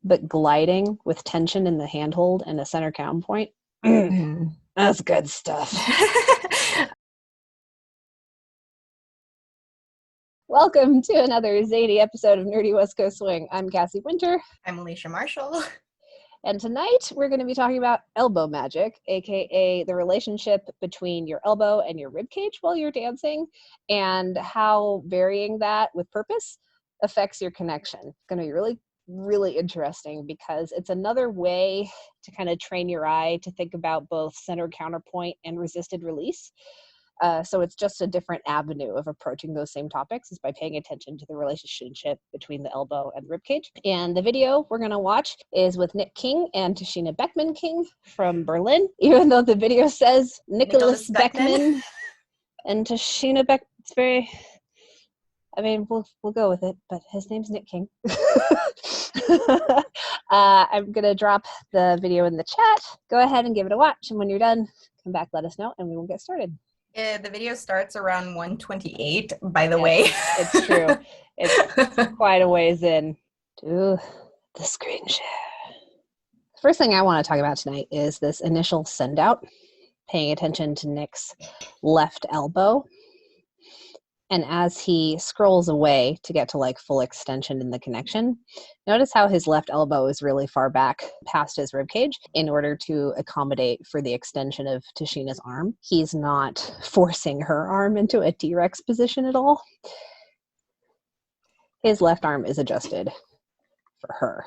but gliding with tension in the handhold and a center counterpoint. That's good stuff. Welcome to another zany episode of Nerdy West Coast Swing. I'm Cassie Winter. I'm Alicia Marshall. And tonight we're going to be talking about elbow magic, aka the relationship between your elbow and your ribcage while you're dancing, and how varying that with purpose affects your connection. It's going to be really, really interesting because it's another way to kind of train your eye to think about both center counterpoint and resisted release. So it's just a different avenue of approaching those same topics is by paying attention to the relationship between the elbow and the ribcage. And the video we're going to watch is with Nick King and Tashina Beckman-King from Berlin, even though the video says Nicholas Beckman and Tashina Beck. It's very, I mean, we'll go with it, but his name's Nick King. I'm going to drop the video in the chat. Go ahead and give it a watch. And when you're done, come back, let us know, and we will get started. The video starts around 1:28, by the way. It's true. It's quite a ways in to the screen share. First thing I want to talk about tonight is this initial send out, paying attention to Nick's left elbow. And as he scrolls away to get to like full extension in the connection, notice how his left elbow is really far back past his ribcage in order to accommodate for the extension of Tashina's arm. He's not forcing her arm into a T-Rex position at all. His left arm is adjusted for her.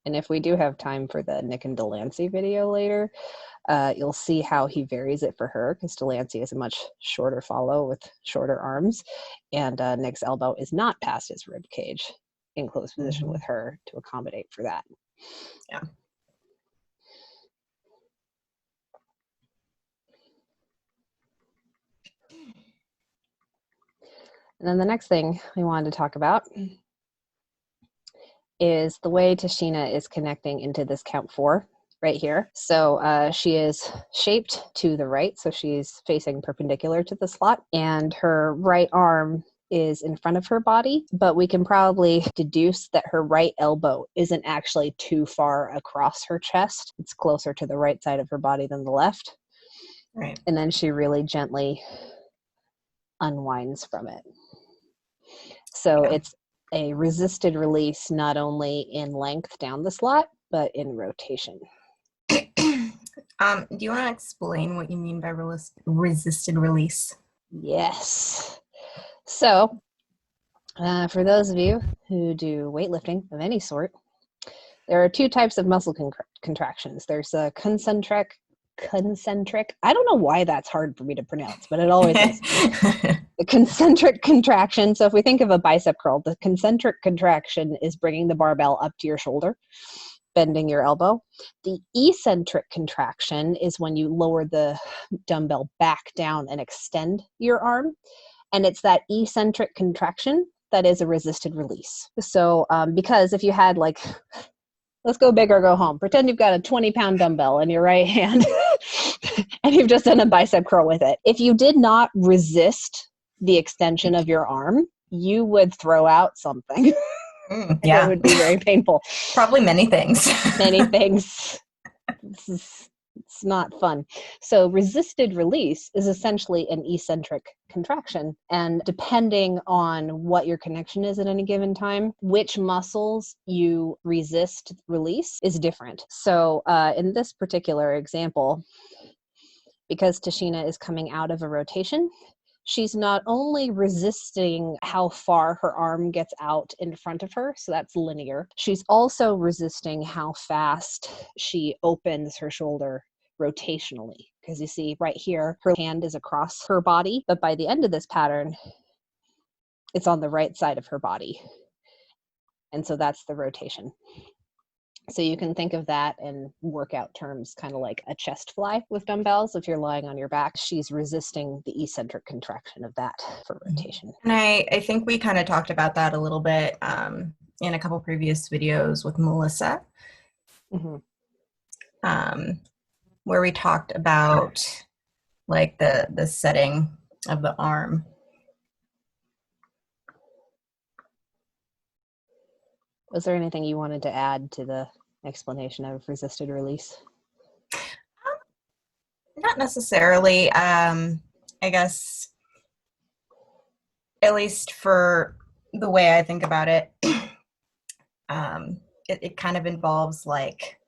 And if we do have time for the Nick and Delancey video later, you'll see how he varies it for her, because Delancey is a much shorter follow with shorter arms, and Nick's elbow is not past his rib cage in close position with her to accommodate for that. Yeah. And then the next thing we wanted to talk about is the way Tashina is connecting into this count 4 right here. So she is shaped to the right, so she's facing perpendicular to the slot, and her right arm is in front of her body, but we can probably deduce that her right elbow isn't actually too far across her chest. It's closer to the right side of her body than the left. Right. And then she really gently unwinds from it. So it's a resisted release, not only in length down the slot, but in rotation. Do you want to explain what you mean by resisted release? Yes. So, for those of you who do weightlifting of any sort, there are 2 types of muscle contractions. There's a concentric. I don't know why that's hard for me to pronounce, but it always is. The concentric contraction. So if we think of a bicep curl, the concentric contraction is bringing the barbell up to your shoulder, bending your elbow. The eccentric contraction is when you lower the dumbbell back down and extend your arm. And it's that eccentric contraction that is a resisted release. So because if you had like, let's go big or go home. Pretend you've got a 20-pound dumbbell in your right hand and you've just done a bicep curl with it. If you did not resist the extension of your arm, you would throw out something. Yeah. It would be very painful. Probably many things. Many things. It's not fun. So resisted release is essentially an eccentric contraction. And depending on what your connection is at any given time, which muscles you resist release is different. So in this particular example, because Tashina is coming out of a rotation, she's not only resisting how far her arm gets out in front of her, so that's linear. She's also resisting how fast she opens her shoulder rotationally. Because you see right here, her hand is across her body, but by the end of this pattern, it's on the right side of her body. And so that's the rotation. So you can think of that in workout terms, kind of like a chest fly with dumbbells. If you're lying on your back, she's resisting the eccentric contraction of that for rotation. And I think we kind of talked about that a little bit in a couple previous videos with Melissa, where we talked about like the setting of the arm. Was there anything you wanted to add to the explanation of resisted release? Not necessarily. I guess, at least for the way I think about it, it kind of involves like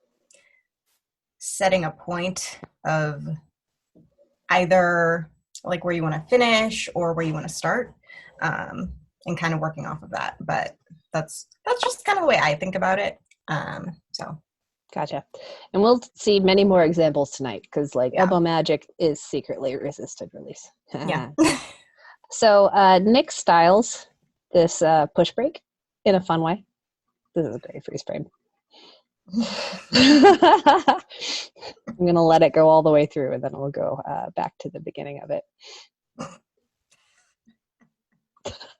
setting a point of either like where you want to finish or where you want to start, and kind of working off of that. But that's just kind of the way I think about it. So Gotcha. And we'll see many more examples tonight because like yeah. elbow magic is secretly resisted release. Yeah. So Nick styles this push break in a fun way. This is a great freeze frame. I'm going to let it go all the way through and then we'll go back to the beginning of it.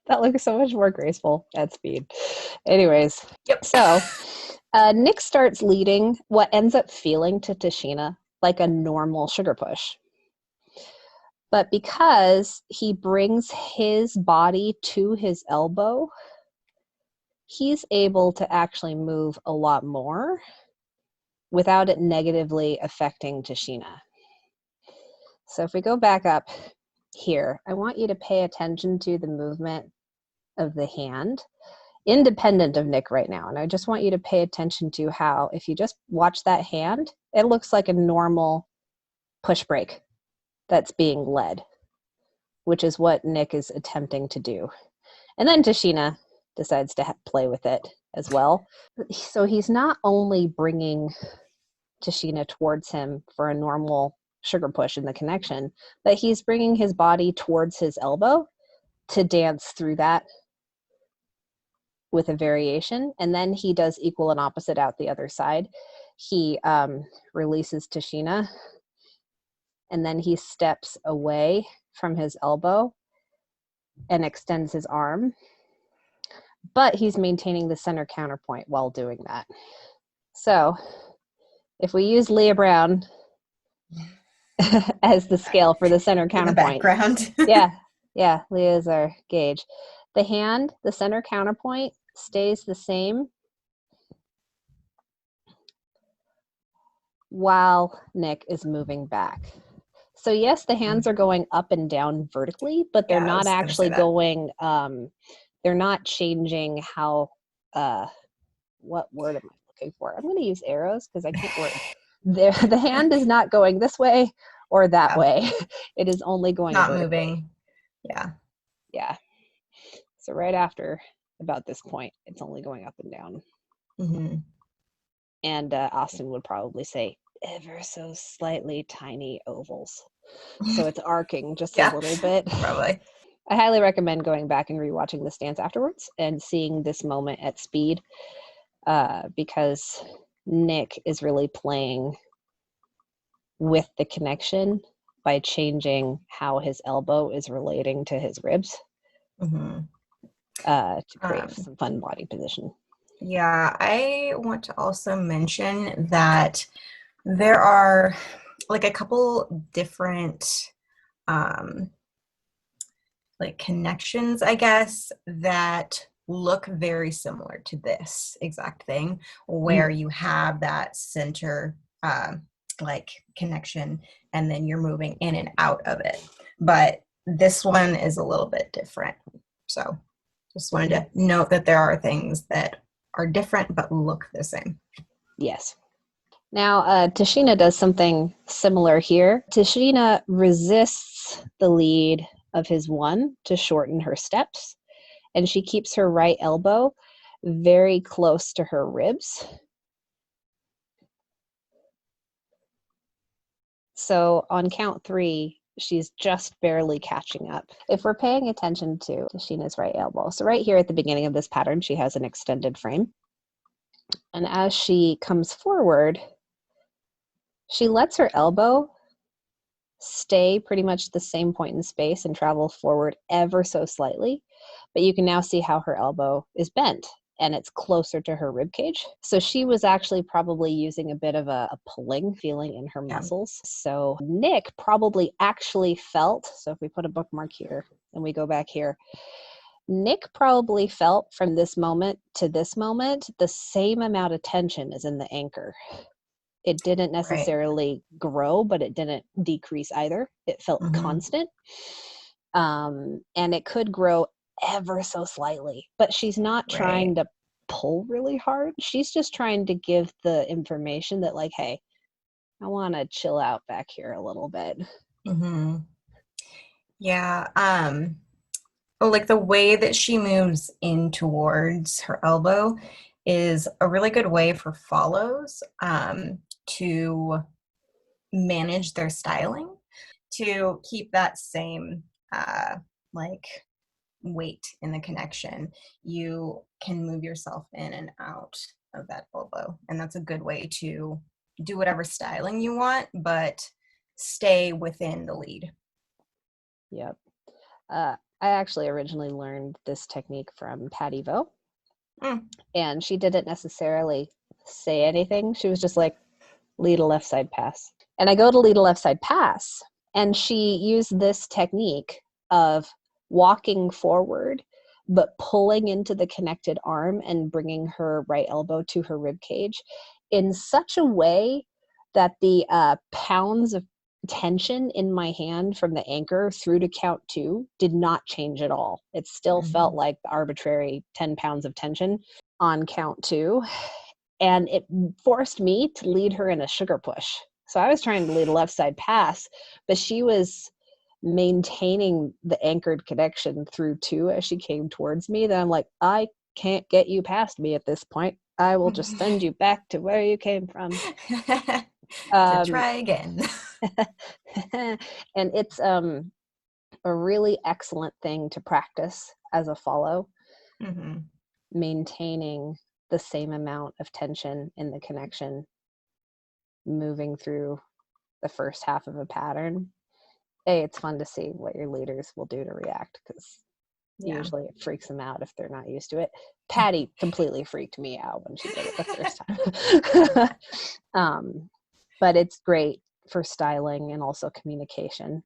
That looks so much more graceful at speed. Anyways, Yep. So Nick starts leading what ends up feeling to Tashina like a normal sugar push. But because he brings his body to his elbow, he's able to actually move a lot more without it negatively affecting Tashina. So if we go back up here, I want you to pay attention to the movement of the hand, independent of Nick right now. And I just want you to pay attention to how, if you just watch that hand, it looks like a normal push break that's being led, which is what Nick is attempting to do. And then Tashina decides to play with it as well. So he's not only bringing Tashina towards him for a normal sugar push in the connection, but he's bringing his body towards his elbow to dance through that with a variation. And then he does equal and opposite out the other side. He releases Tashina, and then he steps away from his elbow and extends his arm, but he's maintaining the center counterpoint while doing that. So if we use Leah Brown as the scale for the center counterpoint. In the background. Yeah, Leah is our gauge. The hand, the center counterpoint, stays the same while Nick is moving back. So yes, the hands are going up and down vertically, but they're not actually going, they're not changing how, what word am I looking for? I'm going to use arrows because I can't word. The hand is not going this way or that way. It is only going not vertically. Moving. Yeah. So right after about this point, it's only going up and down. Mm-hmm. And Austin would probably say ever so slightly tiny ovals. So it's arcing just a little bit. Probably. I highly recommend going back and rewatching this dance afterwards and seeing this moment at speed, because Nick is really playing with the connection by changing how his elbow is relating to his ribs, to create some fun body position. Yeah, I want to also mention that there are like a couple different like connections, I guess, that look very similar to this exact thing, where you have that center like connection and then you're moving in and out of it. But this one is a little bit different. So just wanted to note that there are things that are different but look the same. Yes. Now, Tashina does something similar here. Tashina resists the lead of his one to shorten her steps, and she keeps her right elbow very close to her ribs. So on count 3, she's just barely catching up. If we're paying attention to Tashina's right elbow, so right here at the beginning of this pattern, she has an extended frame. And as she comes forward, she lets her elbow stay pretty much the same point in space and travel forward ever so slightly. But you can now see how her elbow is bent and it's closer to her rib cage. So she was actually probably using a bit of a pulling feeling in her muscles. So Nick probably actually felt, so if we put a bookmark here and we go back here, Nick probably felt from this moment to this moment the same amount of tension as in the anchor. It didn't Right. necessarily grow, but it didn't decrease either. It felt constant. And it could grow ever so slightly, but she's not trying to pull really hard. She's just trying to give the information that, like, hey, I want to chill out back here a little bit. Yeah. Like the way that she moves in towards her elbow is a really good way for follows to manage their styling, to keep that same like weight in the connection. You can move yourself in and out of that elbow, and that's a good way to do whatever styling you want, but stay within the lead. Yep. I actually originally learned this technique from Patty Vo, and she didn't necessarily say anything. She was just like, lead a left side pass. And I go to lead a left side pass, and she used this technique of walking forward, but pulling into the connected arm and bringing her right elbow to her rib cage in such a way that the pounds of tension in my hand from the anchor through to count 2 did not change at all. It still felt like the arbitrary 10 pounds of tension on count 2. And it forced me to lead her in a sugar push. So I was trying to lead a left side pass, but she was maintaining the anchored connection through 2 as she came towards me. Then I'm like, I can't get you past me at this point. I will just send you back to where you came from. To try again. And it's a really excellent thing to practice as a follow, maintaining the same amount of tension in the connection, moving through the first half of a pattern. It's fun to see what your leaders will do to react, because usually it freaks them out if they're not used to it. Patty completely freaked me out when she did it the first time. But it's great for styling and also communication.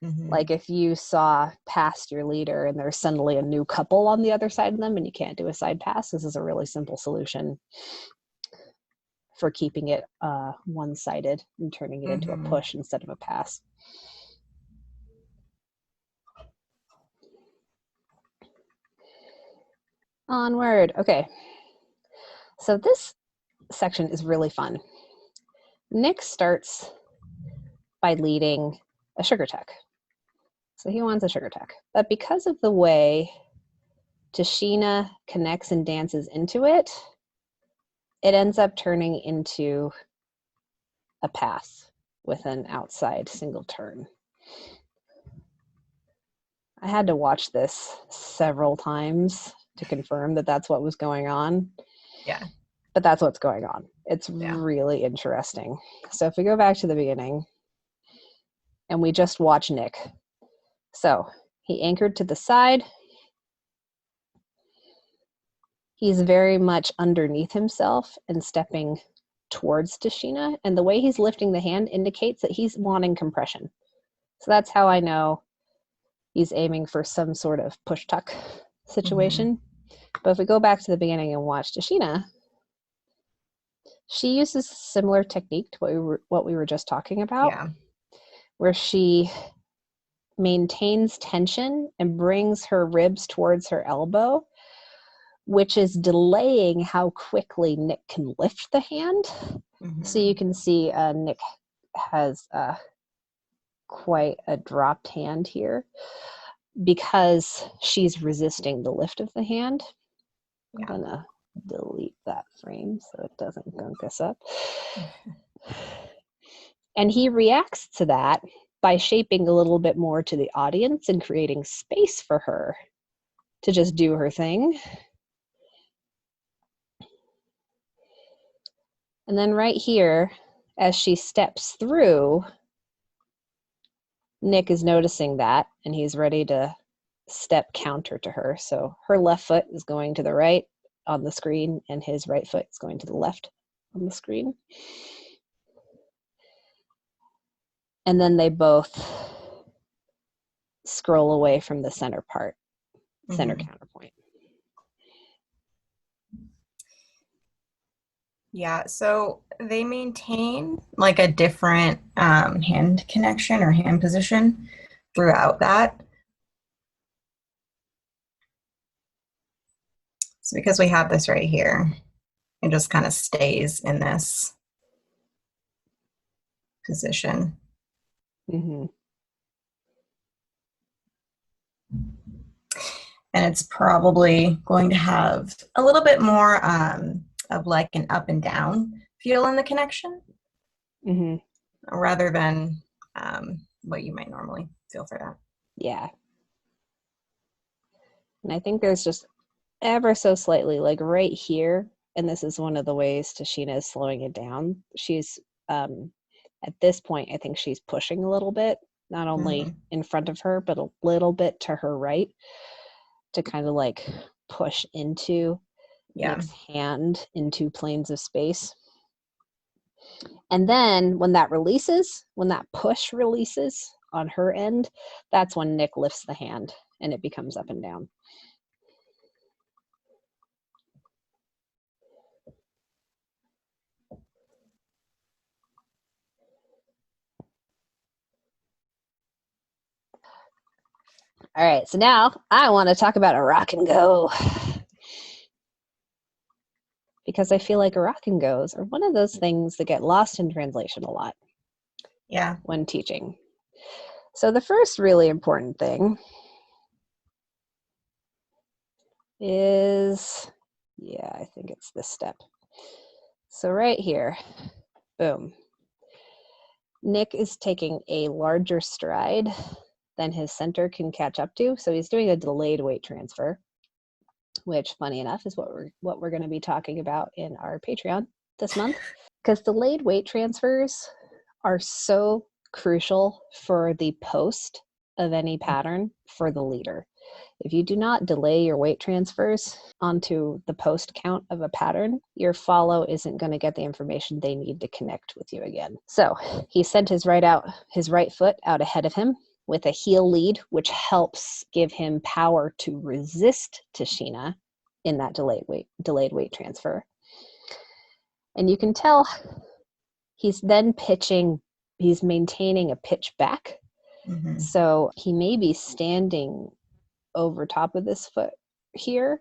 Like if you saw past your leader and there's suddenly a new couple on the other side of them and you can't do a side pass, this is a really simple solution for keeping it one-sided and turning it into a push instead of a pass. Onward. Okay. So this section is really fun. Nick starts by leading a sugar tuck. So he wants a sugar tuck. But because of the way Tashina connects and dances into it, it ends up turning into a pass with an outside single turn. I had to watch this several times to confirm that that's what was going on. Yeah. But that's what's going on. It's really interesting. So if we go back to the beginning and we just watch Nick. So he anchored to the side. He's very much underneath himself and stepping towards Tashina. And the way he's lifting the hand indicates that he's wanting compression. So that's how I know he's aiming for some sort of push tuck situation. But if we go back to the beginning and watch Tashina, she uses a similar technique to what we were just talking about, where she maintains tension and brings her ribs towards her elbow, which is delaying how quickly Nick can lift the hand. So you can see Nick has quite a dropped hand here because she's resisting the lift of the hand. I'm gonna delete that frame so it doesn't gunk us up. And he reacts to that by shaping a little bit more to the audience and creating space for her to just do her thing. And then right here, as she steps through, Nick is noticing that, and he's ready to step counter to her. So her left foot is going to the right on the screen, and his right foot is going to the left on the screen. And then they both scroll away from the center part center Mhm. counterpoint. Yeah, so they maintain like a different hand connection or hand position throughout that. So because we have this right here, it just kind of stays in this position. Mm-hmm. And it's probably going to have a little bit more of like an up and down feel in the connection Mm-hmm. rather than what you might normally feel for that. Yeah. And I think there's just ever so slightly, like right here, and this is one of the ways Tashina is slowing it down. She's at this point, I think she's pushing a little bit, not only Mm-hmm. in front of her, but a little bit to her right to kind of like push into Yeah. Nick's hand into planes of space. And then when that releases, when that push releases on her end, that's when Nick lifts the hand and it becomes up and down. All right, so now I want to talk about a rock and go. Because I feel like rock and goes are one of those things that get lost in translation a lot. Yeah. When teaching. So the first really important thing is, yeah, I think it's this step. So right here, boom. Nick is taking a larger stride than his center can catch up to. So he's doing a delayed weight transfer, which funny enough is what we're going to be talking about in our Patreon this month. Because delayed weight transfers are so crucial for the post of any pattern for the leader. If you do not delay your weight transfers onto the post count of a pattern, your follow isn't going to get the information they need to connect with you again. So he sent his right foot out ahead of him with a heel lead, which helps give him power to resist Tashina in that delayed weight transfer. And you can tell he's then pitching, he's maintaining a pitch back. Mm-hmm. So he may be standing over top of this foot here,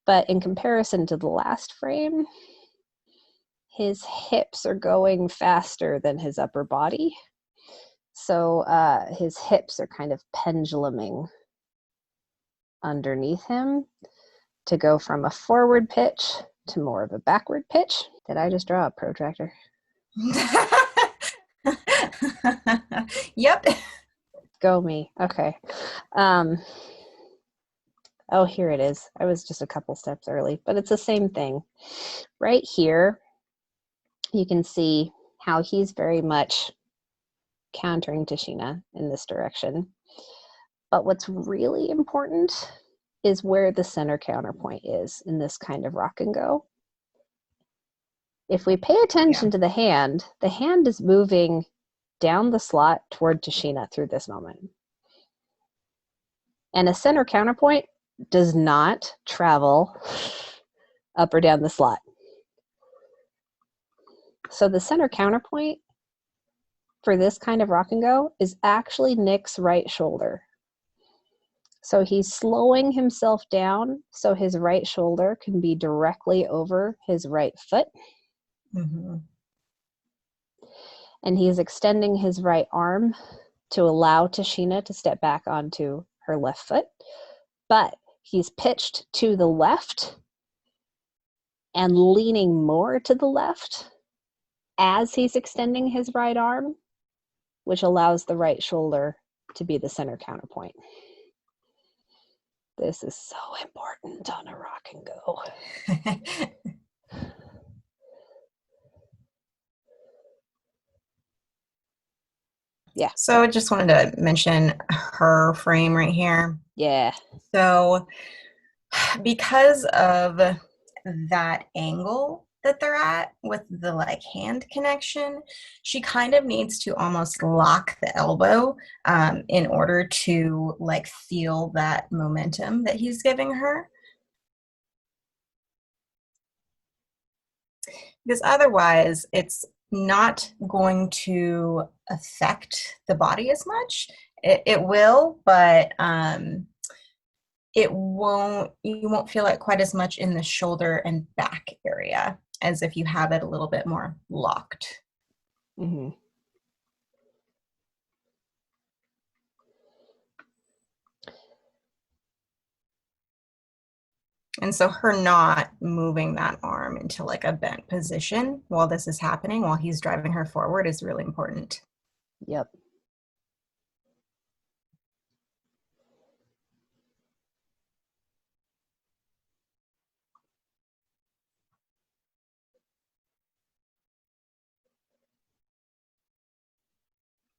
but in comparison to the last frame, his hips are going faster than his upper body. So his hips are kind of penduluming underneath him to go from a forward pitch to more of a backward pitch. Did I just draw a protractor? Yep. Go me. Okay. Oh, here it is. I was just a couple steps early, but it's the same thing. Right here, you can see how he's very much countering Tashina in this direction. But what's really important is where the center counterpoint is in this kind of rock and go. If we pay attention to the hand is moving down the slot toward Tashina through this moment. And a center counterpoint does not travel up or down the slot. So the center counterpoint for this kind of rock and go is actually Nick's right shoulder. So he's slowing himself down so his right shoulder can be directly over his right foot. Mm-hmm. And he's extending his right arm to allow Tashina to step back onto her left foot. But he's pitched to the left and leaning more to the left as he's extending his right arm, which allows the right shoulder to be the center counterpoint. This is so important on a rock and go. Yeah. So I just wanted to mention her frame right here. Yeah. So because of that angle, that they're at with the like hand connection, she kind of needs to almost lock the elbow in order to like feel that momentum that he's giving her. Because otherwise, it's not going to affect the body as much. It will, but you won't feel it quite as much in the shoulder and back area as if you have it a little bit more locked. Mm-hmm. And so her not moving that arm into like a bent position while this is happening, while he's driving her forward, is really important. Yep.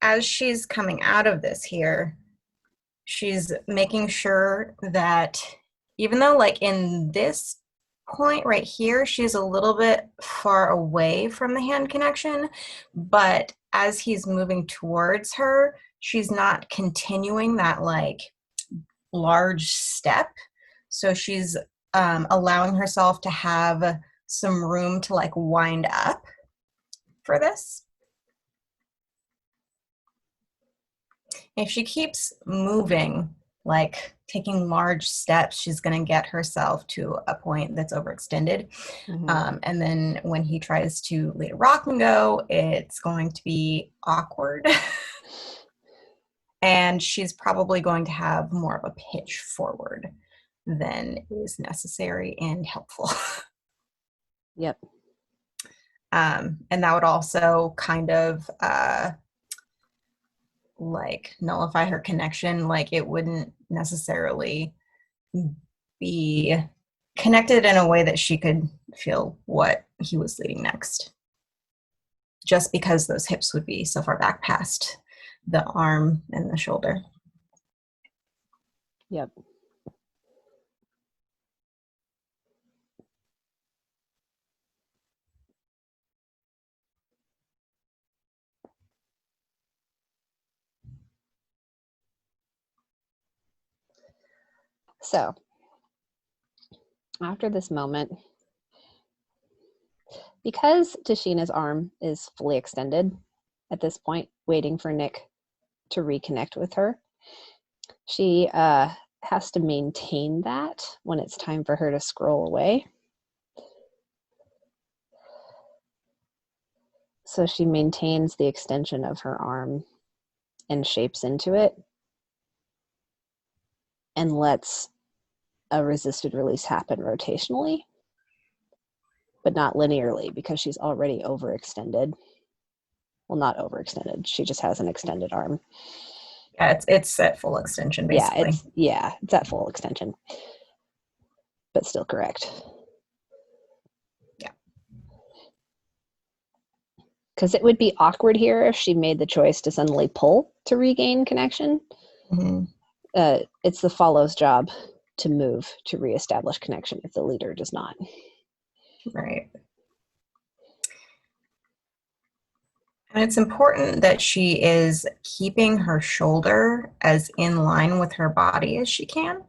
As she's coming out of this here, she's making sure that even though like in this point right here, she's a little bit far away from the hand connection, but as he's moving towards her, she's not continuing that like large step. So she's allowing herself to have some room to like wind up for this. If she keeps moving, like taking large steps, she's going to get herself to a point that's overextended. Mm-hmm. And then when he tries to lead a rock and go, it's going to be awkward. And she's probably going to have more of a pitch forward than is necessary and helpful. Yep. And that would also kind of like nullify her connection. Like it wouldn't necessarily be connected in a way that she could feel what he was leading next, just because those hips would be so far back past the arm and the shoulder. Yep. So after this moment, because Tashina's arm is fully extended at this point, waiting for Nick to reconnect with her, she has to maintain that when it's time for her to scroll away. So she maintains the extension of her arm and shapes into it and lets a resisted release happen rotationally, but not linearly because she's already overextended. Well, not overextended. She just has an extended arm. Yeah, it's at full extension, basically. It's at full extension, but still correct. Yeah. Because it would be awkward here if she made the choice to suddenly pull to regain connection. Mm-hmm. It's the follow's job to move to reestablish connection if the leader does not. Right. And it's important that she is keeping her shoulder as in line with her body as she can.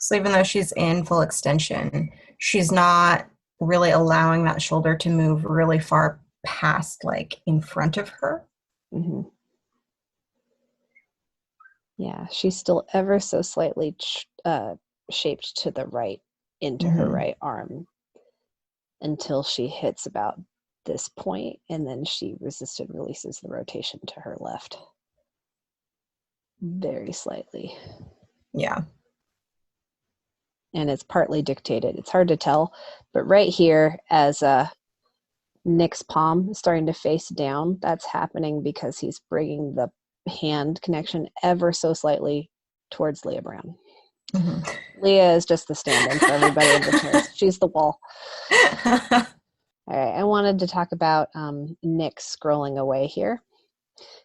So even though she's in full extension, she's not really allowing that shoulder to move really far past, like in front of her. Mm-hmm. Yeah, she's still ever so slightly shaped to the right into her right arm until she hits about this point, and then she resisted releases the rotation to her left very slightly. Yeah. And it's partly dictated. It's hard to tell, but right here, as Nick's palm is starting to face down, that's happening because he's bringing the hand connection ever so slightly towards Leah Brown. Mm-hmm. Leah is just the stand-in for everybody in the chairs. She's the wall. All right, I wanted to talk about Nick scrolling away here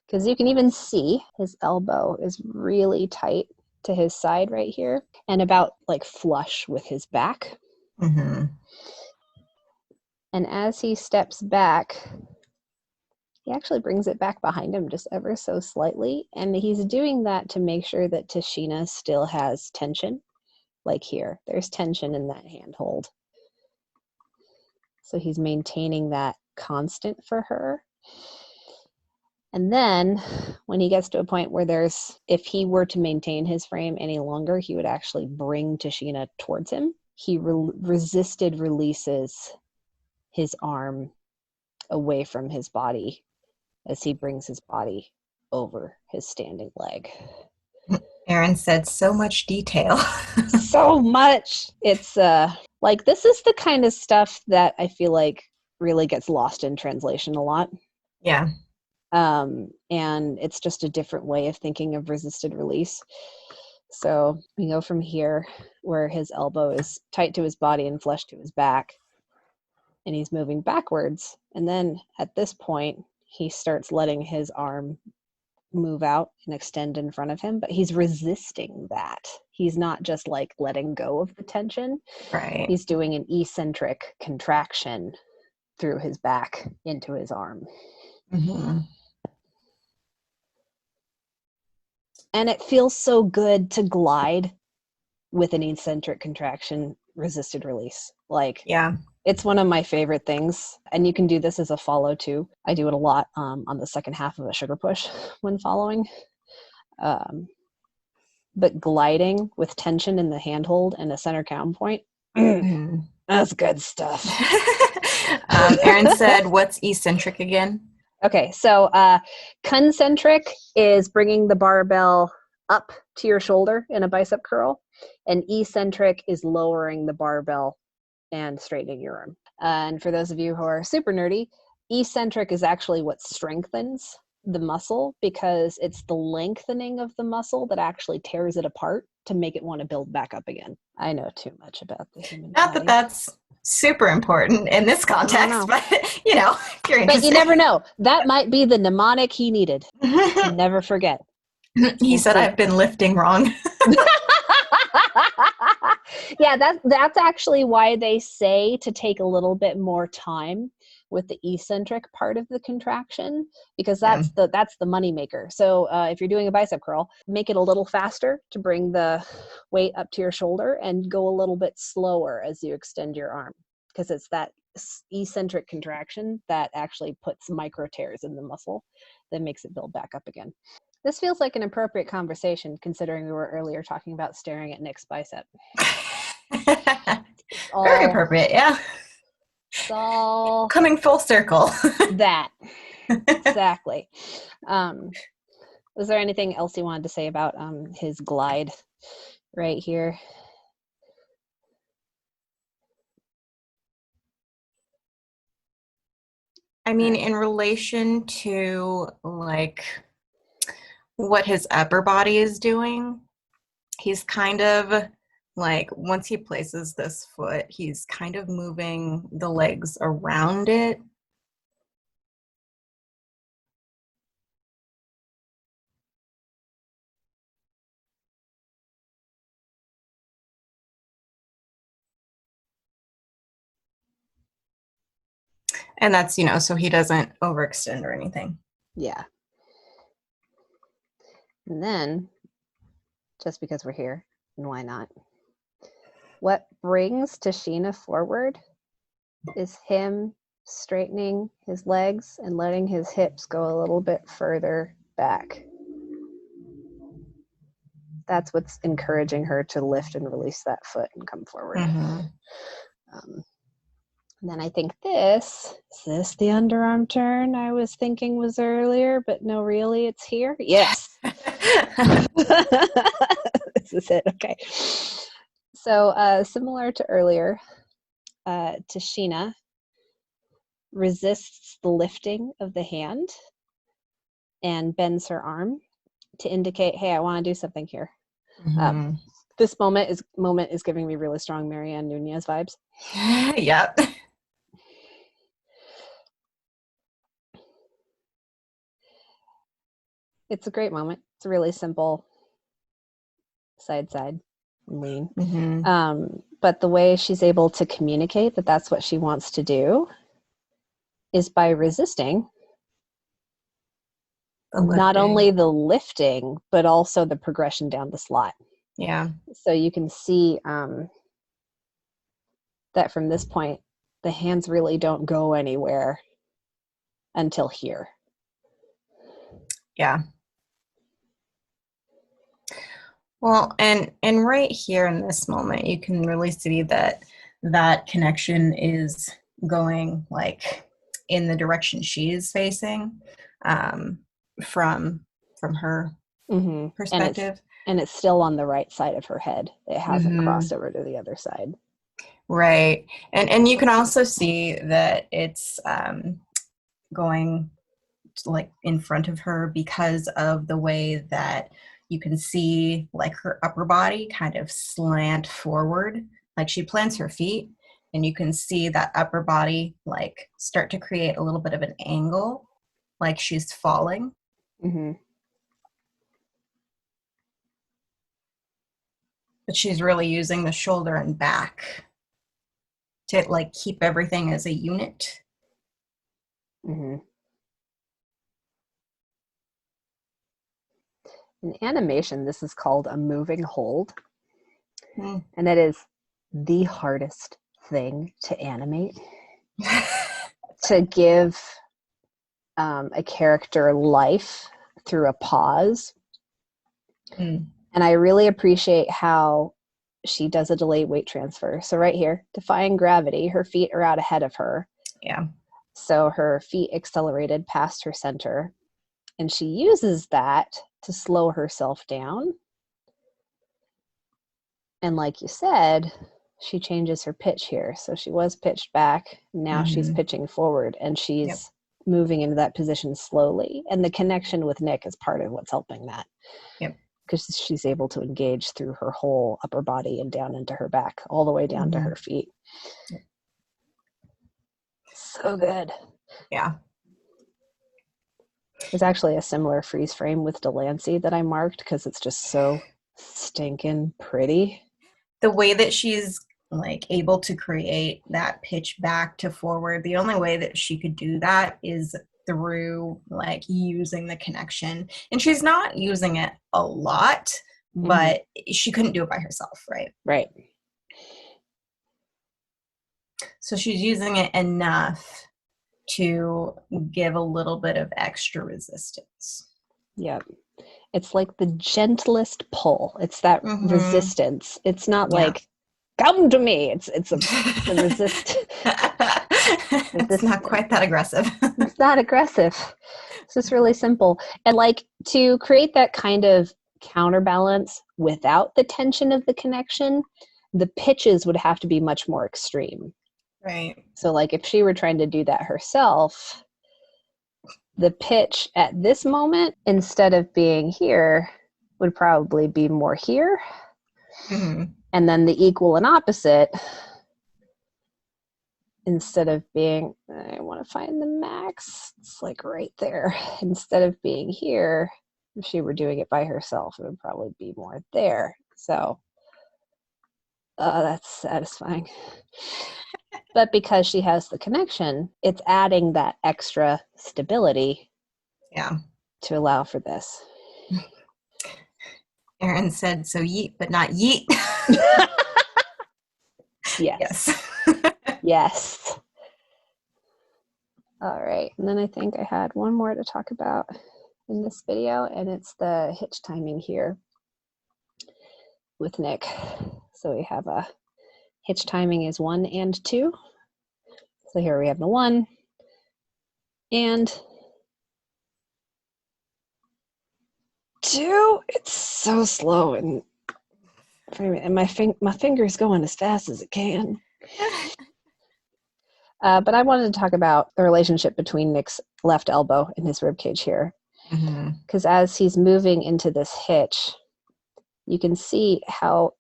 because you can even see his elbow is really tight to his side right here and about like flush with his back. Mm-hmm. And as he steps back, he actually brings it back behind him just ever so slightly. And he's doing that to make sure that Tashina still has tension. Like here, there's tension in that handhold. So he's maintaining that constant for her. And then when he gets to a point where if he were to maintain his frame any longer, he would actually bring Tashina towards him. He resisted releases his arm away from his body as he brings his body over his standing leg. Aaron said so much detail. So much. It's like, this is the kind of stuff that I feel like really gets lost in translation a lot. Yeah. And it's just a different way of thinking of resisted release. So we go from here where his elbow is tight to his body and flush to his back, and he's moving backwards. And then at this point, he starts letting his arm move out and extend in front of him, but he's resisting that. He's not just like letting go of the tension. Right. He's doing an eccentric contraction through his back into his arm. Mm-hmm. And it feels so good to glide with an eccentric contraction resisted release. Like, yeah, it's one of my favorite things. And you can do this as a follow too. I do it a lot on the second half of a sugar push when following. But gliding with tension in the handhold and a center count point, mm-hmm. That's good stuff. Aaron said, what's eccentric again? Okay, so concentric is bringing the barbell up to your shoulder in a bicep curl, and eccentric is lowering the barbell and straightening your arm. And for those of you who are super nerdy, eccentric is actually what strengthens the muscle, because it's the lengthening of the muscle that actually tears it apart to make it want to build back up again. I know too much about the human body. Not that that's super important in this context, but if you're interested. But you never know. That might be the mnemonic he needed. Never forget. He said, I've been lifting wrong. Yeah, that's actually why they say to take a little bit more time with the eccentric part of the contraction, because that's the moneymaker. So if you're doing a bicep curl, make it a little faster to bring the weight up to your shoulder, and go a little bit slower as you extend your arm, because it's that eccentric contraction that actually puts micro tears in the muscle that makes it build back up again. This feels like an appropriate conversation, considering we were earlier talking about staring at Nick's bicep. Very appropriate, yeah. It's all coming full circle. That. Exactly. Was there anything else you wanted to say about his glide right here? I mean, in relation to like what his upper body is doing, he's kind of like, once he places this foot, he's kind of moving the legs around it. And that's, so he doesn't overextend or anything. Yeah. And then, just because we're here, and why not? What brings Tashina forward is him straightening his legs and letting his hips go a little bit further back. That's what's encouraging her to lift and release that foot and come forward. Mm-hmm. And then I think is this the underarm turn I was thinking was earlier, but no, really, it's here? Yes. This is it. Okay. So similar to earlier, Tashina resists the lifting of the hand and bends her arm to indicate, hey, I want to do something here. Mm-hmm. This moment is giving me really strong Marianne Nunez vibes. Yep. It's a great moment. It's a really simple side, and lean. Mm-hmm. But the way she's able to communicate that that's what she wants to do is by resisting not only the lifting, but also the progression down the slot. Yeah. So you can see that from this point, the hands really don't go anywhere until here. Yeah. Well, and right here in this moment, you can really see that that connection is going like in the direction she's facing, from her perspective. And it's still on the right side of her head. It hasn't crossed over to the other side. Right. And you can also see that it's going like in front of her because of the way that you can see like her upper body kind of slant forward. Like she plants her feet and you can see that upper body like start to create a little bit of an angle, like she's falling. Mm-hmm. But she's really using the shoulder and back to like keep everything as a unit. Mm-hmm. In animation, this is called a moving hold. And it is the hardest thing to animate. To give a character life through a pause. And I really appreciate how she does a delayed weight transfer. So right here, defying gravity, her feet are out ahead of her. Yeah. So her feet accelerated past her center. And she uses that to slow herself down. And like you said, she changes her pitch here. So she was pitched back. Now she's pitching forward and she's moving into that position slowly. And the connection with Nick is part of what's helping that. Yep. Because she's able to engage through her whole upper body and down into her back, all the way down to her feet. Yep. So good. Yeah. There's actually a similar freeze frame with Delancey that I marked because it's just so stinking pretty. The way that she's like able to create that pitch back to forward, the only way that she could do that is through like using the connection. And she's not using it a lot, but she couldn't do it by herself, right? Right. So she's using it enough to give a little bit of extra resistance. Yep. It's like the gentlest pull. It's that resistance. It's not like, come to me. It's a resist. It's not quite that aggressive. It's not aggressive. It's just really simple. And like to create that kind of counterbalance without the tension of the connection, the pitches would have to be much more extreme. Right. So like if she were trying to do that herself, the pitch at this moment, instead of being here, would probably be more here. And then the equal and opposite, instead of being, I want to find the max, it's like right there. Instead of being here, if she were doing it by herself, it would probably be more there. So that's satisfying. But because she has the connection, it's adding that extra stability to allow for this. Erin said, so yeet, but not yeet. Yes. Yes. All right. And then I think I had one more to talk about in this video, and it's the hitch timing here with Nick. So we have a hitch timing is 1 and 2. So here we have the 1 and 2. It's so slow and my finger's going as fast as it can. But I wanted to talk about the relationship between Nick's left elbow and his ribcage here. Because as he's moving into this hitch, you can see how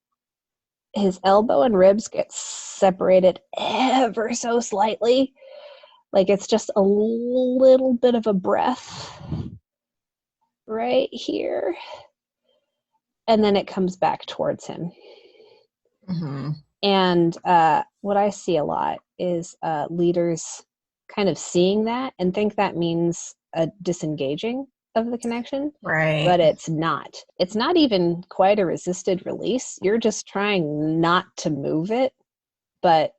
his elbow and ribs get separated ever so slightly. Like it's just a little bit of a breath right here. and then it comes back towards him. Mm-hmm. And what I see a lot is leaders kind of seeing that and think that means a disengaging of the connection. Right. But it's not. It's not even quite a resisted release. You're just trying not to move it. But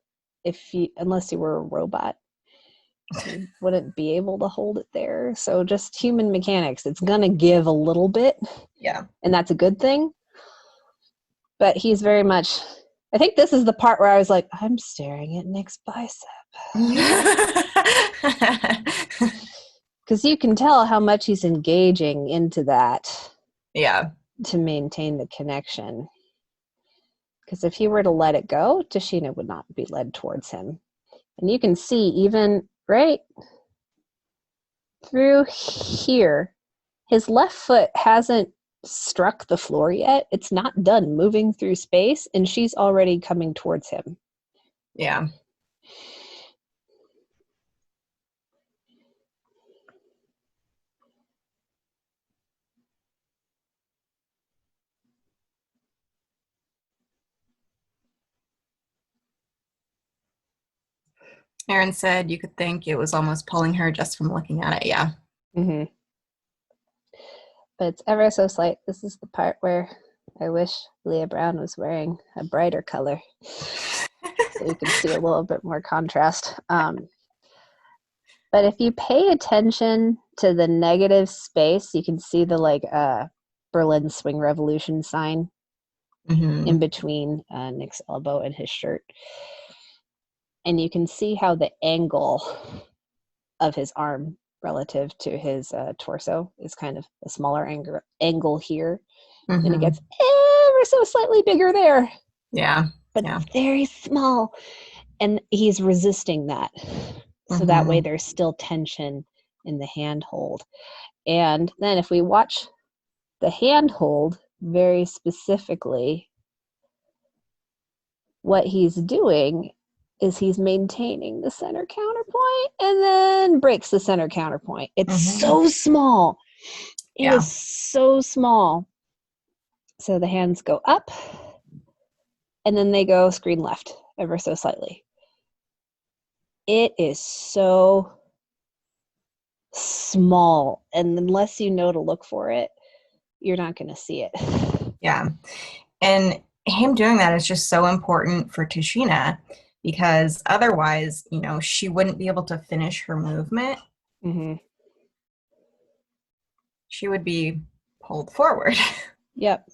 unless you were a robot, you wouldn't be able to hold it there. So just human mechanics, it's going to give a little bit. Yeah. And that's a good thing. But he's very much, I think this is the part where I was like, I'm staring at Nick's bicep. Because you can tell how much he's engaging into that. Yeah. To maintain the connection. Because if he were to let it go, Tashina would not be led towards him. And you can see even right through here, his left foot hasn't struck the floor yet. It's not done moving through space, and she's already coming towards him. Yeah. Erin said you could think it was almost pulling her just from looking at it. Yeah. Mm-hmm. But it's ever so slight. This is the part where I wish Leah Brown was wearing a brighter color so you can see a little bit more contrast. But if you pay attention to the negative space, you can see the Berlin Swing Revolution sign in between Nick's elbow and his shirt. And you can see how the angle of his arm relative to his torso is kind of a smaller angle here. And it gets ever so slightly bigger there. Yeah. But very small. And he's resisting that. So that way there's still tension in the handhold. And then if we watch the handhold very specifically, what he's doing is he's maintaining the center counterpoint and then breaks the center counterpoint. It's so small. It is so small. So the hands go up and then they go screen left ever so slightly. It is so small. And unless you know to look for it, you're not going to see it. Yeah. And him doing that is just so important for Tashina because otherwise, she wouldn't be able to finish her movement. Mm-hmm. She would be pulled forward. Yep.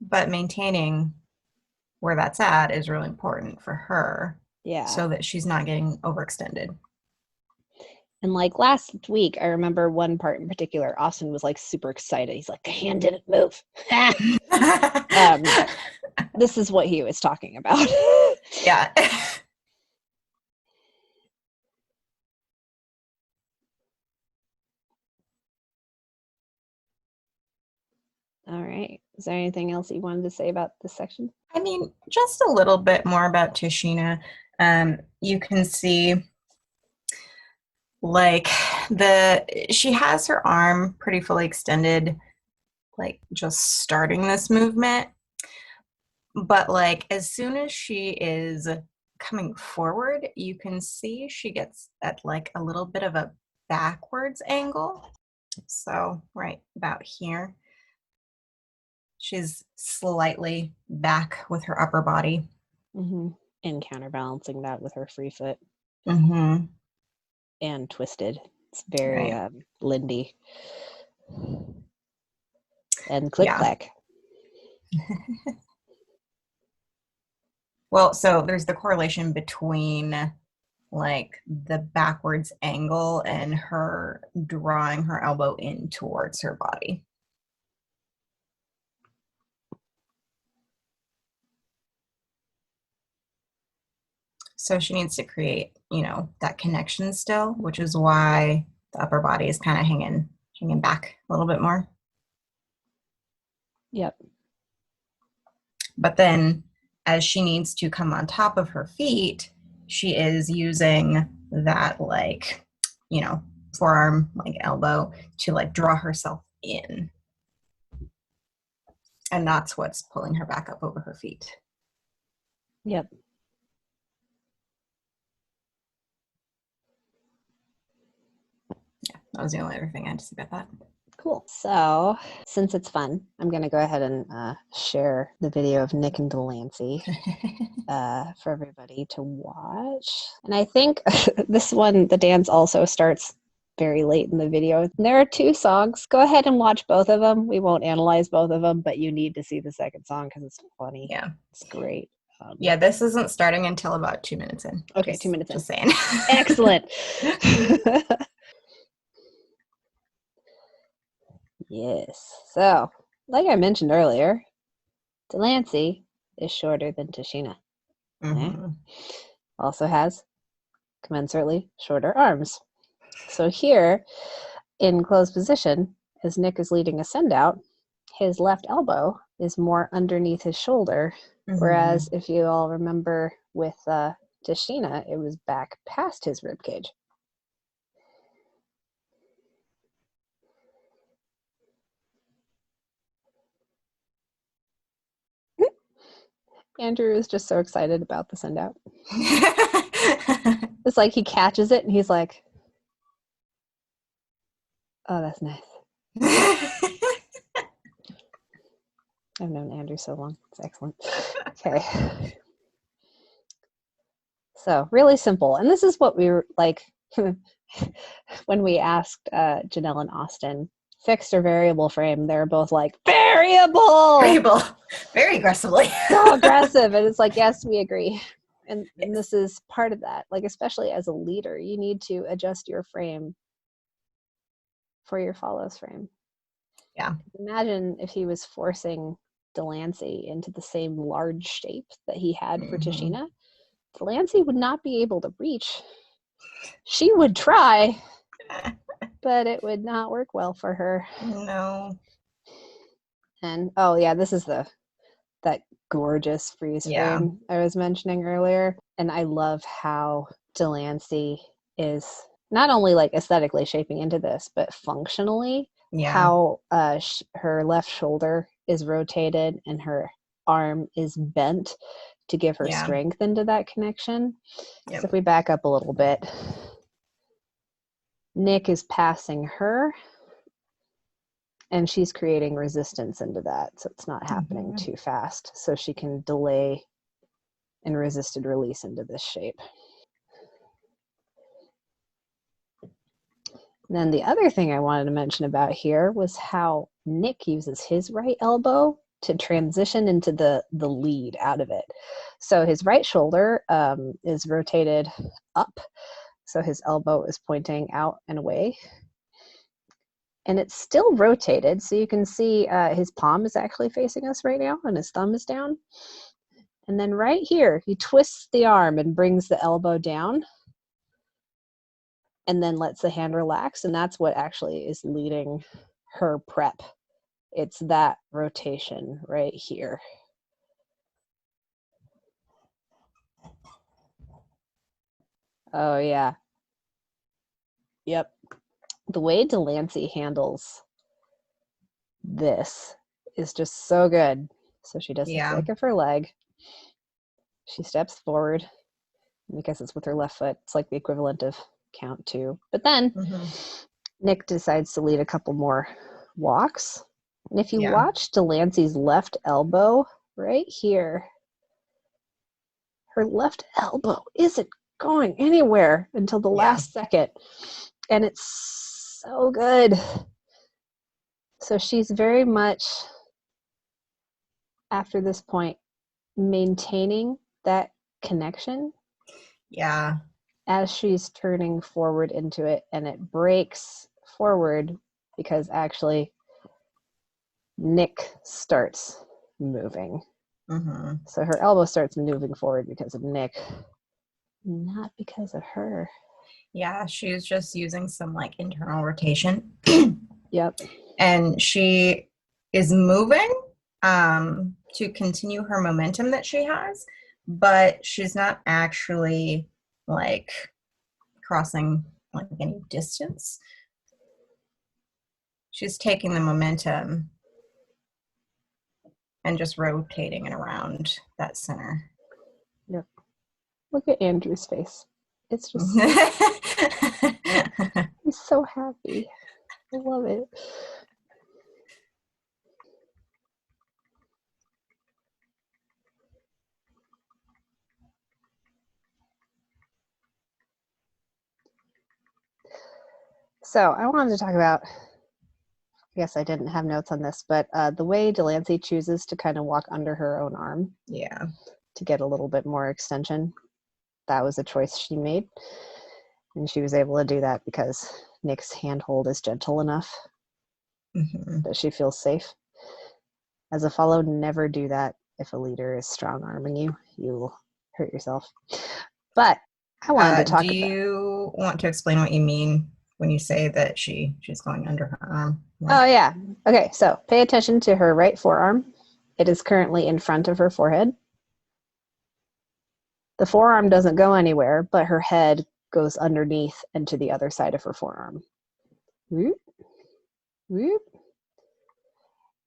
But maintaining where that's at is really important for her. Yeah. So that she's not getting overextended. And last week, I remember one part in particular, Austin was super excited. He's like, the hand didn't move. This is what he was talking about. Yeah. All right. Is there anything else you wanted to say about this section? I mean, just a little bit more about Tashina. You can see she has her arm pretty fully extended, just starting this movement. But as soon as she is coming forward, you can see she gets at a little bit of a backwards angle. So right about here. She's slightly back with her upper body. Mm-hmm. And counterbalancing that with her free foot. Mm-hmm. And twisted. It's very Lindy. And click-clack. Well, so there's the correlation between the backwards angle and her drawing her elbow in towards her body. So she needs to create, that connection still, which is why the upper body is kind of hanging back a little bit more. Yep. But then as she needs to come on top of her feet, she is using that forearm, like elbow, to like draw herself in. And that's what's pulling her back up over her feet. Yep. Yeah, that was the only other thing I had to say about that. Cool. So, since it's fun, I'm going to go ahead and share the video of Nick and Delancey for everybody to watch. And I think this one, the dance also starts very late in the video. There are 2 songs. Go ahead and watch both of them. We won't analyze both of them, but you need to see the second song because it's funny. Yeah. It's great. Yeah, this isn't starting until about 2 minutes in. Okay, 2 minutes in. Just saying. Excellent. Yes. So, like I mentioned earlier, Delancey is shorter than Tashina. Mm-hmm. Also has commensurately shorter arms. So here, in closed position, as Nick is leading a send out, his left elbow is more underneath his shoulder, whereas if you all remember with Tashina, it was back past his ribcage. Andrew is just so excited about the send out. It's like he catches it and he's like, oh, that's nice. I've known Andrew so long. It's excellent. Okay. So really simple. And this is what we were like when we asked Janelle and Austin, fixed or variable frame, they were both like, variable! Variable. Very aggressively. So aggressive. And it's like, yes, we agree. And this is part of that. Like, especially as a leader, you need to adjust your frame for your follows frame. Yeah. Imagine if he was forcing Delancey into the same large shape that he had for Tashina. Delancey would not be able to reach. She would try, but it would not work well for her. No. And oh yeah, this is that gorgeous freeze frame I was mentioning earlier. And I love how Delancey is not only like aesthetically shaping into this, but functionally how her left shoulder is rotated and her arm is bent to give her strength into that connection. So if we back up a little bit, Nick is passing her and she's creating resistance into that. So it's not happening too fast. So she can delay and resisted release into this shape. And then the other thing I wanted to mention about here was how Nick uses his right elbow to transition into the lead out of it. So his right shoulder is rotated up. So his elbow is pointing out and away. And it's still rotated. So you can see his palm is actually facing us right now and his thumb is down. And then right here, he twists the arm and brings the elbow down and then lets the hand relax. And that's what actually is leading her prep. It's that rotation right here. Oh, yeah. Yep. The way Delancey handles this is just so good. So she does the flick of her leg. She steps forward. Because it's with her left foot, it's like the equivalent of count 2. But then Nick decides to lead a couple more walks. And if you watch Delancey's left elbow right here, her left elbow isn't going anywhere until the last second. And it's so good. So she's very much, after this point, maintaining that connection. Yeah. As she's turning forward into it, and it breaks forward because actually Nick starts moving. So her elbow starts moving forward because of Nick, not because of her. Yeah, she's just using some like internal rotation. Yep. And she is moving to continue her momentum that she has, but she's not actually like crossing like any distance. She's taking the momentum and just rotating it around that center. Yep. Look at Andrew's face. It's just, he's so happy. I love it. So I wanted to talk about, I guess I didn't have notes on this, but the way Delancey chooses to kind of walk under her own arm. Yeah. To get a little bit more extension. That was a choice she made. And she was able to do that because Nick's handhold is gentle enough that she feels safe. As a follow, never do that if a leader is strong arming you. You'll hurt yourself. But I wanted to talk about... Do you want to explain what you mean when you say that she's going under her arm? Oh, yeah. Okay, so pay attention to her right forearm. It is currently in front of her forehead. The forearm doesn't go anywhere, but her head goes underneath and to the other side of her forearm. Whoop, whoop.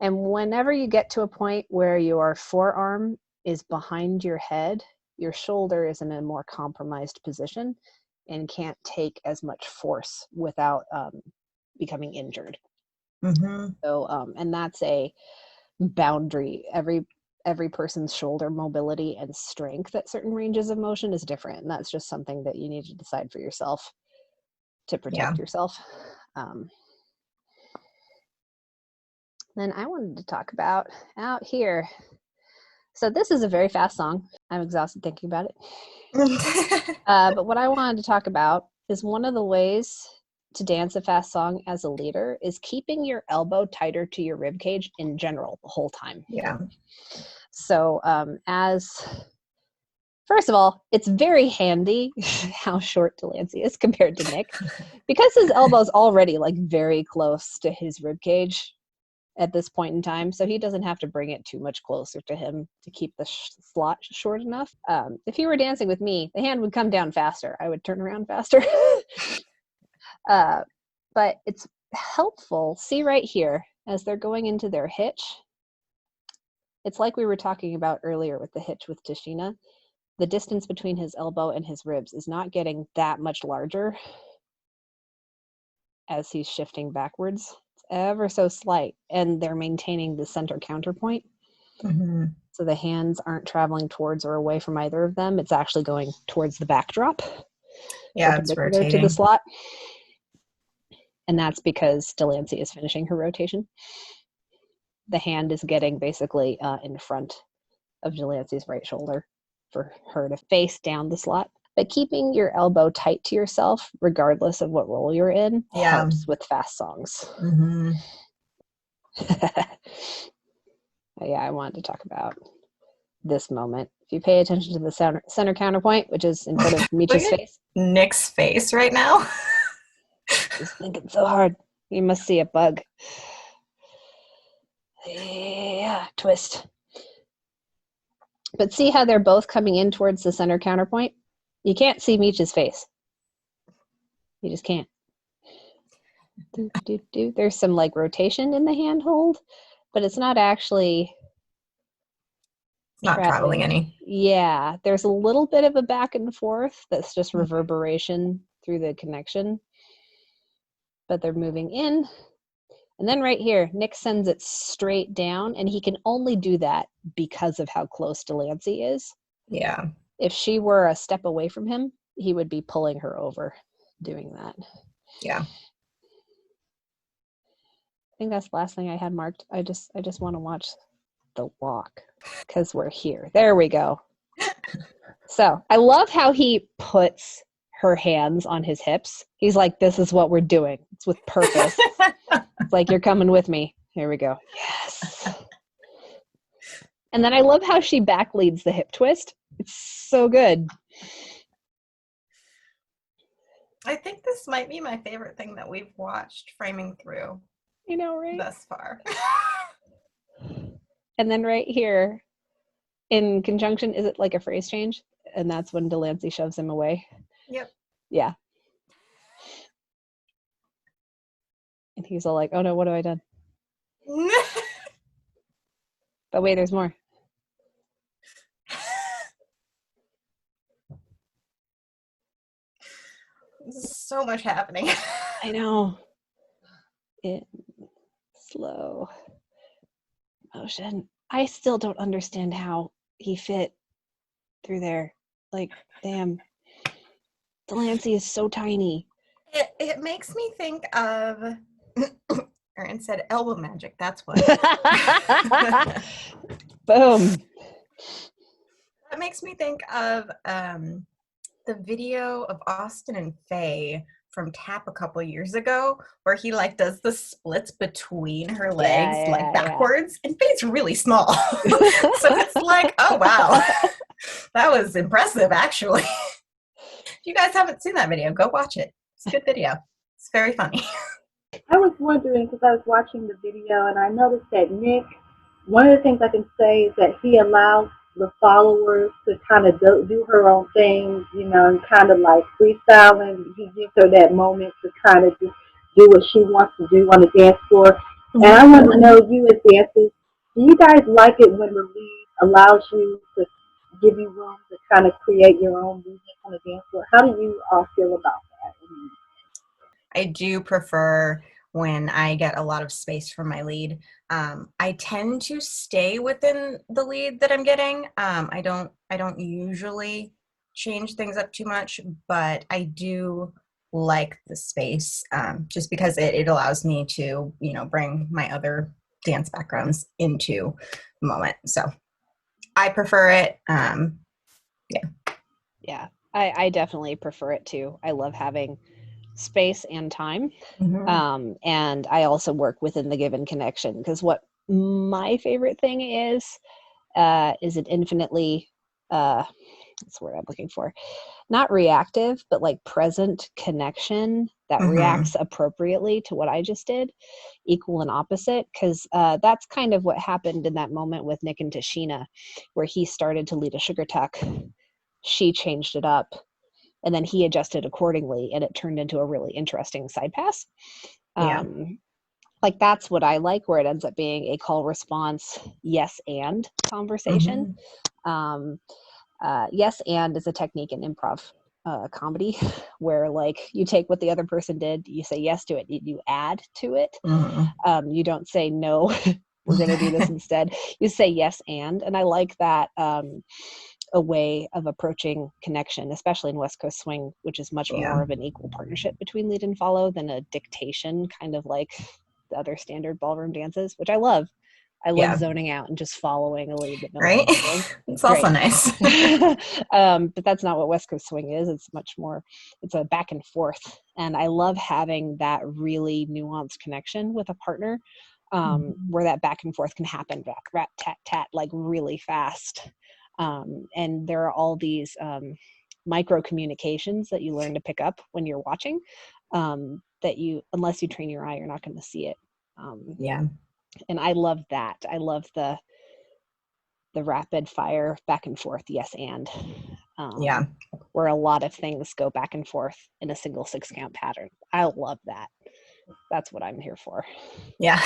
And whenever you get to a point where your forearm is behind your head, your shoulder is in a more compromised position and can't take as much force without becoming injured. So, and that's a boundary. Every person's shoulder mobility and strength at certain ranges of motion is different. And that's just something that you need to decide for yourself to protect yourself. Then I wanted to talk about out here. So this is a very fast song. I'm exhausted thinking about it. But what I wanted to talk about is one of the ways to dance a fast song as a leader is keeping your elbow tighter to your rib cage in general the whole time. Yeah. So first of all, it's very handy how short Delancey is compared to Nick because his elbow's already like very close to his rib cage at this point in time. So he doesn't have to bring it too much closer to him to keep the slot short enough. If he were dancing with me, the hand would come down faster. I would turn around faster. But it's helpful. See right here, as they're going into their hitch, it's like we were talking about earlier with the hitch with Tashina. The distance between his elbow and his ribs is not getting that much larger as he's shifting backwards. It's ever so slight, and they're maintaining the center counterpoint. So the hands aren't traveling towards or away from either of them. It's actually going towards the backdrop. Yeah, it's rotating to the slot. And that's because Delancey is finishing her rotation. The hand is getting basically in front of Delancey's right shoulder for her to face down the slot. But keeping your elbow tight to yourself, regardless of what role you're in, helps with fast songs. Yeah, I wanted to talk about this moment. If you pay attention to the center counterpoint, which is in front of Meech's face. Nick's face right now. He's thinking so hard. You must see a bug. Yeah, twist. But see how they're both coming in towards the center counterpoint? You can't see Meech's face. You just can't. There's some like rotation in the handhold, but it's not actually not traveling any. Yeah, there's a little bit of a back and forth that's just reverberation through the connection. But they're moving in. And then right here, Nick sends it straight down, and he can only do that because of how close Delancey is. Yeah. If she were a step away from him, he would be pulling her over doing that. Yeah. I think that's the last thing I had marked. I just want to watch the walk because we're here. There we go. So I love how he puts her hands on his hips. He's like, this is what we're doing. It's with purpose. It's like, you're coming with me. Here we go. Yes. And then I love how she back leads the hip twist. It's so good. I think this might be my favorite thing that we've watched framing through. You know, right? Thus far. And then right here, in conjunction, is it like a phrase change? And that's when Delancey shoves him away. Yep. Yeah. And he's all like, oh no, what have I done? But wait, there's more. There's so much happening. I know. In slow motion. I still don't understand how he fit through there. Like, damn. Delancey is so tiny. It makes me think of Erin said elbow magic. That's what. Boom. That makes me think of the video of Austin and Faye from Tap a couple years ago, where he like does the splits between her legs, like backwards, and Faye's really small. So it's like, oh wow, that was impressive, actually. If you guys haven't seen that video, go watch it. It's a good video. It's very funny. I was wondering, because I was watching the video and I noticed that Nick, one of the things I can say is that he allows the followers to kind of do her own thing, and kind of like freestyling. He gives her that moment to kind of just do what she wants to do on the dance floor. Mm-hmm. And I want to know, you as dancers, do you guys like it when the lead allows you to give you room to kind of create your own movement on the dance floor? How do you all feel about that? I do prefer when I get a lot of space from my lead. I tend to stay within the lead that I'm getting. I don't usually change things up too much, but I do like the space just because it allows me to, bring my other dance backgrounds into the moment. So I prefer it. Yeah, I definitely prefer it too. I love having space and time. Mm-hmm. And I also work within the given connection, because what my favorite thing is an infinitely, that's the word I'm looking for, not reactive, but like present connection that mm-hmm. reacts appropriately to what I just did, equal and opposite. Because that's kind of what happened in that moment with Nick and Tashina, where he started to lead a sugar tuck. She changed it up. And then he adjusted accordingly, and it turned into a really interesting side pass. Yeah. Like that's what I like, where it ends up being a call response, yes and conversation. Mm-hmm. Yes and is a technique in improv comedy, where like you take what the other person did, you say yes to it, you add to it. Mm-hmm. You don't say no, we're going to do this instead. You say yes and I like that. A way of approaching connection, especially in West Coast swing, which is much more of an equal partnership between lead and follow than a dictation, kind of like the other standard ballroom dances, which I love. I love zoning out and just following a lead that knows what I'm doing. It's also nice. But that's not what West Coast swing is. It's much more, it's a back and forth. And I love having that really nuanced connection with a partner, where that back and forth can happen, rat, tat, tat, like really fast. And there are all these micro communications that you learn to pick up when you're watching, that you, unless you train your eye, you're not going to see it. And I love that. I love the rapid fire back and forth, yes and. Where a lot of things go back and forth in a single 6-count pattern. I love that. That's what I'm here for. Yeah.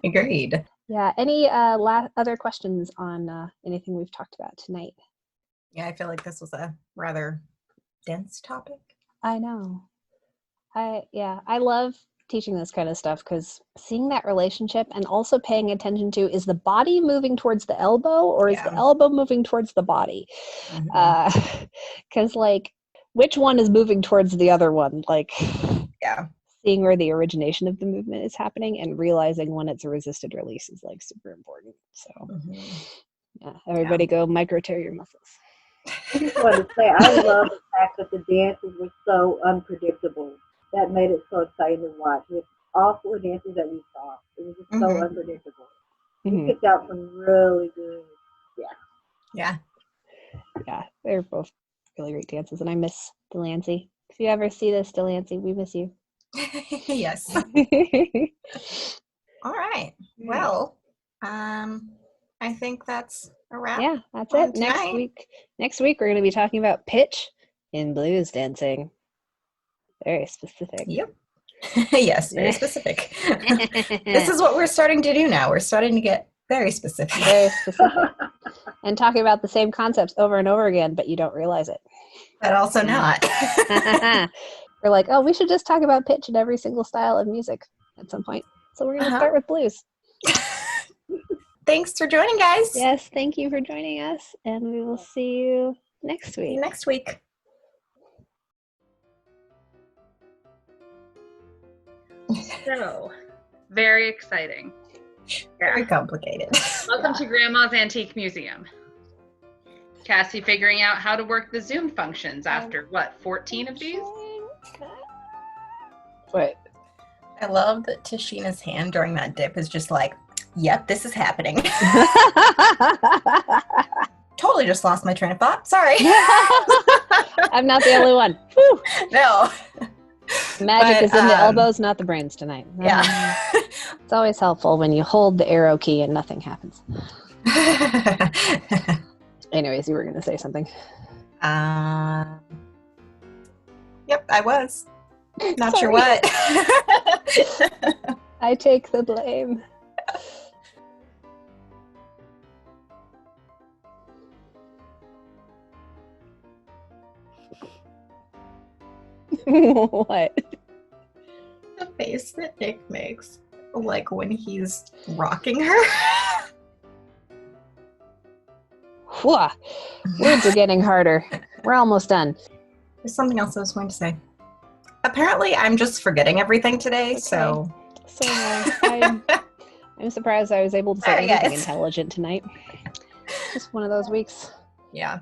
Agreed. Yeah. Any other questions on anything we've talked about tonight? Yeah, I feel like this was a rather dense topic. I know. I love teaching this kind of stuff, because seeing that relationship and also paying attention to, is the body moving towards the elbow, or is the elbow moving towards the body? Because like, which one is moving towards the other one? Like, seeing where the origination of the movement is happening and realizing when it's a resisted release is like super important. So everybody go micro tear your muscles. I just wanted to say, I love the fact that the dances were so unpredictable. That made it so exciting to watch. With all 4 dances that we saw, it was just so unpredictable. You picked out some really good, Yeah, they're both really great dances, and I miss Delancey. If you ever see this, Delancey, we miss you. Yes. All right. Well, I think that's a wrap. Yeah, that's it. Tonight. Next week we're going to be talking about pitch in blues dancing. Very specific. Yep. Yes, very specific. This is what we're starting to do now. We're starting to get very specific. Very specific. And talking about the same concepts over and over again, but you don't realize it. But also not. We're like, oh, we should just talk about pitch in every single style of music at some point. So we're going to start with blues. Thanks for joining, guys. Yes, thank you for joining us. And we will see you next week. Next week. So, very exciting. Very complicated. Welcome to Grandma's Antique Museum. Cassie figuring out how to work the Zoom functions after, 14 of these? Wait. I love that Tashina's hand during that dip is just like, yep, this is happening. Totally just lost my train of thought. Sorry. I'm not the only one. Whew. No. Magic is in the elbows, not the brains tonight. Yeah. It's always helpful when you hold the arrow key and nothing happens. Anyways, you were going to say something. Yep, I was. Not Sorry. sure what. I take the blame. What? The face that Nick makes, like when he's rocking her. Whew. Words are getting harder. We're almost done. There's something else I was going to say. Apparently, I'm just forgetting everything today, Okay. so... I'm surprised I was able to say Sorry, anything guys. intelligent tonight. Just one of those weeks. Yeah.